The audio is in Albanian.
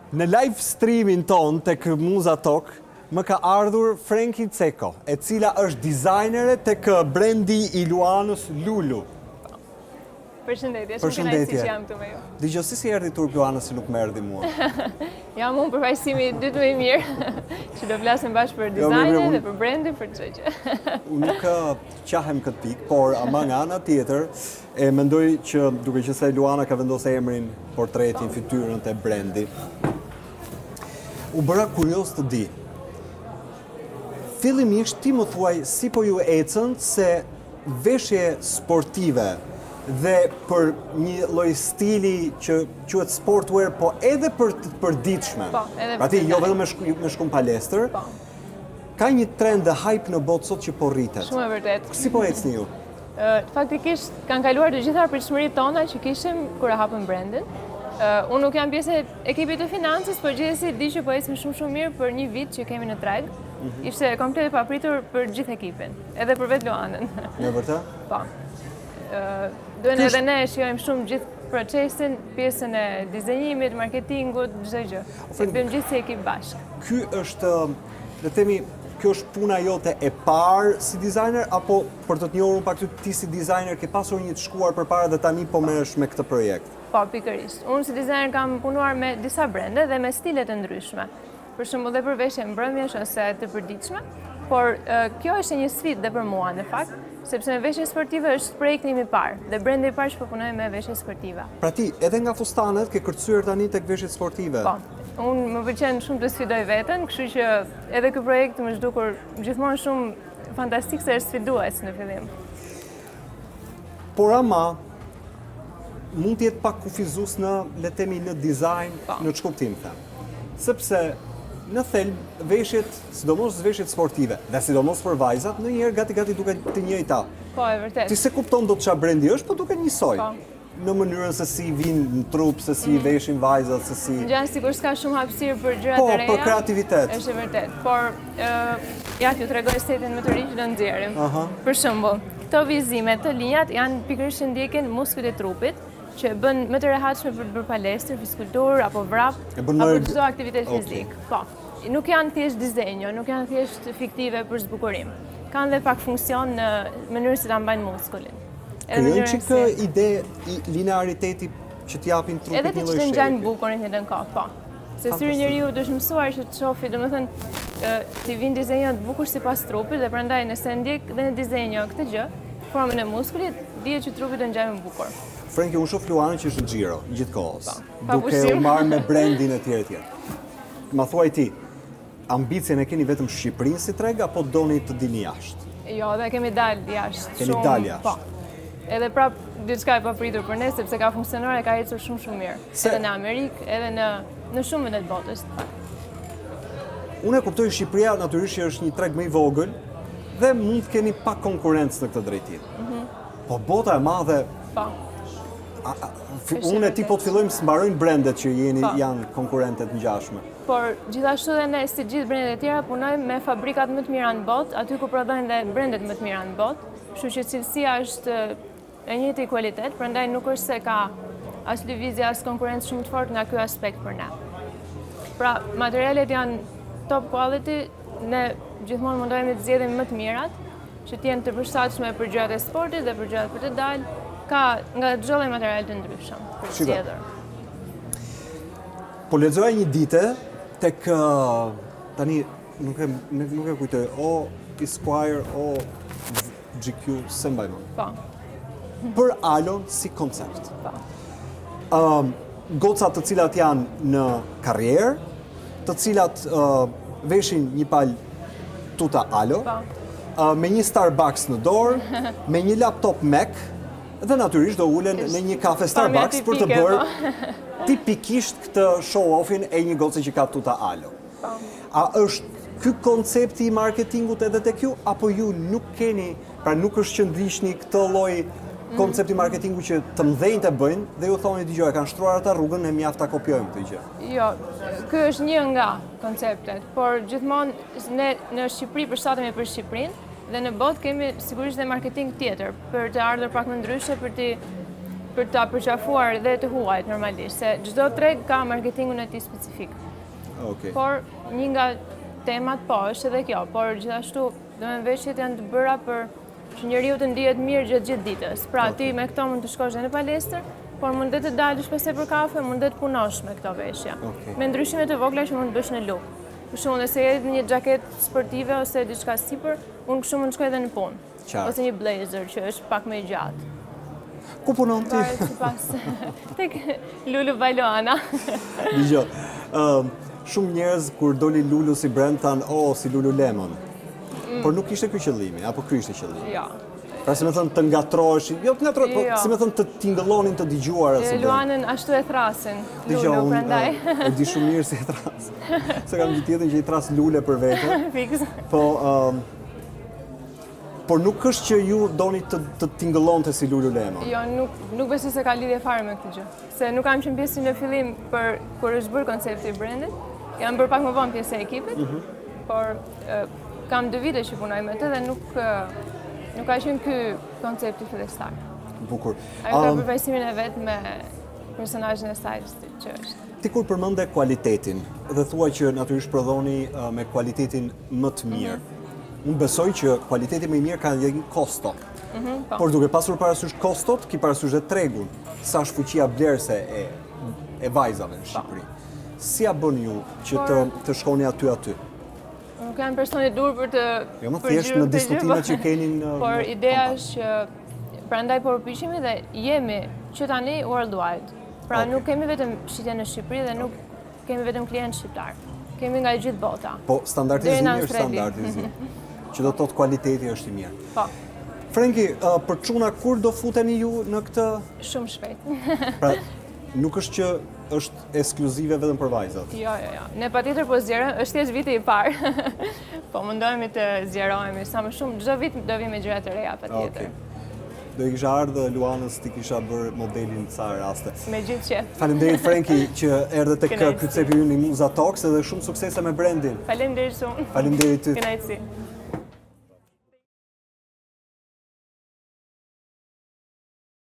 Në live streamin ton tek Muza Talk më ka ardhur Frenki Ceko, e cila është dizajnere tek brendi i Luanës Lulu. Përshëndetje, shumë kënaqësi që jam këtu me ju. Dgjoj, si erdhi turp Luanës se nuk më erdhi mua? Jam unë përfaqësimi dytë më i mirë, që do flasim bashkë për dizajnin dhe për brandin, për çdo gjë. Unë nuk qahem këtë pikë, por ama nga ana tjetër e mendoj që duke që se Luana ka vendosur emrin, portretin, fytyrën te brendi. U bëra kurioz të di. Fillimisht ti më thuaj si po ju ecën se veshje sportive dhe për një lloj stili që quhet sportwear, po edhe për të përditshme. Po, edhe pra ti jo vetëm me shkum palestër. Po. Ka një trend dhe hype në botë sot që po rritet. Shumë e vërtet. Si po ecni ju? Faktikisht kanë kaluar të gjitha pritshmëritë tona që kishim kur e hapëm brandin. Unë nuk jam pjesë e ekipit të financës, por gjithsesi di që po ecim shumë mirë për një vit që kemi në treg. Ishte komplet e papritur për gjithë ekipin, edhe për vetë Luanën. Në vërtet? Po. Duhen edhe ne shijojmë shumë gjithë procesin, pjesën e dizenjimit, marketingut, çdo gjë. Se bëjmë gjithë si ekip bashkë. Ky është, le të themi, kjo është puna jote e parë si dizajner, apo për të të njohur pak ti si dizajner ke pasur një të shkuar përpara dhe tani po merresh me këtë projekt? Po, pikërisht. Unë si dizajner kam punuar me disa brende dhe me stile të ndryshme. Për shembull dhe për veshje mbrëmjesh ose të përditshme, por kjo është një sfidë dhe për mua në fakt, sepse me veshje sportive është projekti im i parë dhe brendi i parë që po punoj me veshje sportive. Pra ti, edhe nga fustanet ke kërcyer tani tek veshjet sportive? Po. Unë më pëlqen shumë të sfidoj veten, kështu që edhe ky projekt më zhdukur gjithmonë shumë fantastik se është sfidues në fillim. Por ama mund të jetë pak kufizues në, le të themi, në dizajn, në ç'kuptim them. Sepse në thelb veshjet, sidomos veshjet sportive, dhe sidomos për vajzat, ndonjëherë gati duken të njëjta. Po, e vërtet. Ti se kupton dot ç'a brendi është, po duken njësoj. Po. Në mënyrën se si vinë në trup, se si veshin vajzat, se si... Gjanë sikur s'ka shumë hapësirë për gjëra Po, të reja. për kreativitet. Është e vërtet. Por ja t'ju tregoj setin më të ri që do nxjerrim. Për shembull, këto vizime të linjat janë pikërisht që ndjekin muskujt e trupit, që e bën më të rehatshme për të bërë palestër, fiskulturë apo vrap, apo çdo aktivitet fizik. Po. Nuk janë thjesht dizenjo, nuk janë thjesht fiktive për zbukurim. Kanë dhe pak funksion në mënyrën se ta mbajnë muskulin. Krijojnë çikë ide lineariteti që t'japin trupit një lloj shepi. Edhe të ngjajnë bukurin në kohë, po. Se syri njeriu është mësuar që të shohë, domethënë, t'i vinë dizenjo të bukur sipas trupit dhe prandaj nëse ndjek dhe në dizenjo këtë gjë, formën e muskulit, dihet që trupi do ngjajë më bukur. Frenki, unë shoh Luanën që është në xhiro gjithkohës, duke pushim. u marrë me brandin e tjerë. Ma thuaj ti, ambicien e keni vetëm Shqipërinë si treg apo doni të dilni jashtë? Jo, dhe kemi dalë jashtë. Keni dalë jashtë. Po. Edhe prap diçka e papritur për ne, sepse ka funksionuar e ka ecur shumë mirë. Edhe në Amerikë, edhe në shumë vende të botës. Unë e kuptoj Shqipëria natyrisht që është një treg më i vogël dhe mund të keni pak konkurrencë në këtë drejtim. Po bota e madhe. Po. Unë e ti po të fillojmë së mbarojnë brendet që janë konkurentet ngjashme. Por gjithashtu dhe ne, si gjithë brendet e tjera, punojmë me fabrikat më të mira në botë, aty ku prodhojnë dhe brendet më të mira në botë, kështu që cilësia është e njëjti kualitet, prandaj nuk është se ka as lëvizje as konkurrencë shumë të fortë nga ky aspekt për ne. Pra, materialet janë top quality, ne gjithmonë mundohemi të zgjedhim më të mirat, që të jenë të përshtatshme për gjërat e sportit dhe për gjërat për të dalë, ka nga çdo lloj material të ndryshëm për të zgjedhur. Po lexoja një ditë tek tani nuk e kujtoj, o Esquire o GQ, se mbaj më. Po. Për Alon si koncept. Po. Goca të cilat janë në karrierë, të cilat veshin një palë tuta Alo, me një Starbucks në dorë, me një laptop Mac, dhe natyrisht do ulen në një kafe Starbucks për të bërë tipikisht këtë show-offin e një goce që ka tuta Alo. A është ky koncepti i marketingut edhe tek ju, apo ju nuk keni, pra nuk është që ndrishni këtë lloj koncepti marketingu që të mëdhenjtë e bëjnë dhe ju thoni dëgjoj, kanë shtruar ata rrugën, ne mjaft ta kopjojmë këtë gjë. Jo, ky është një nga konceptet, por gjithmonë ne në Shqipëri përshtatemi për Shqipërinë dhe në botë kemi sigurisht dhe marketing tjetër për të ardhur pak më ndryshe, për për ta përqafuar dhe të huajt normalisht, se çdo treg ka marketingun e tij specifik. Okej. Por një nga temat po është edhe kjo, por gjithashtu veshjet janë të bëra për që njeriu të ndihet mirë gjithë ditës. Pra ti me këto mund të shkosh edhe në palestër, por mund të dalësh pastaj për kafe, mund të punosh me këto veshja. Me ndryshime të vogla që mund të bësh në look. Për shembull, nëse je një xhaketë sportive ose diçka sipër, unë kështu mund të shkoj edhe në punë. Ose një blazer që është pak më i gjatë. Ku punon ti? Tek Lulu Baloana. Dgjoj. Shumë njerëz kur doli Lulu si brand thanë, si Lululemon. Por nuk ishte ky qëllimi, apo ky ishte qëllimi? Jo. Pra si me thënë të ngatrohesh, jo të ngatrohesh, po si me thënë të tingëllonin të dëgjuara si brand. Luanën ashtu e thrasin, Lulu prandaj. E di shumë mirë si e thras. Se kam një tjetër që i thras lule për vete. Fiks. Por nuk është që ju doni të tingëllonte si Lululemon. Jo, nuk besoj se ka lidhje fare me këtë gjë. Se nuk kam qenë pjesë në fillim për kur është bërë koncepti i brandit. Jam bërë pak më vonë pjesë e ekipit, por kam 2 vite që punoj me të dhe nuk ka qenë ky koncepti fillestar. Bukur. Ajo ka përvajsimin e vet me personazhin e saj që është. Ti kur përmende kualitetin dhe thua që natyrisht prodhoni me kualitetin më të mirë. Unë besoj që kualiteti më i mirë ka një kosto. Por duke pasur parasysh kostot, ki parasysh dhe tregun, sa është fuqia blerëse e vajzave në Shqipëri. Si ja bën ju që të shkoni aty? Nuk jam person i dur për të jo më thjesht në diskutimet që keni në por ideja është që prandaj po përpiqemi dhe jemi që tani worldwide. Pra nuk kemi vetëm shitje në Shqipëri dhe nuk kemi vetëm klientë shqiptar. Kemi nga gjithë bota. Po standardizimi është standardizim. Që do të thotë kualiteti është i mirë. Po. Frenki, për çuna kur do futeni ju në këtë? Shumë shpejt. Pra, nuk është që është ekskluzive vetëm për vajzat. Jo. Ne patjetër po zgjerojmë, është thjesht viti i parë. Po mundohemi të zgjerohemi sa më shumë, çdo vit do vim me gjëra të reja patjetër. Do i kisha ardhë Luanës ti kisha bërë modelin në ca raste. Me gjithë qef. Faleminderit Frenki që erdhe tek Kytcepi ynë i Muza Talks edhe shumë suksese me brandin. Faleminderit shumë. Faleminderit ty. Kënaqësi.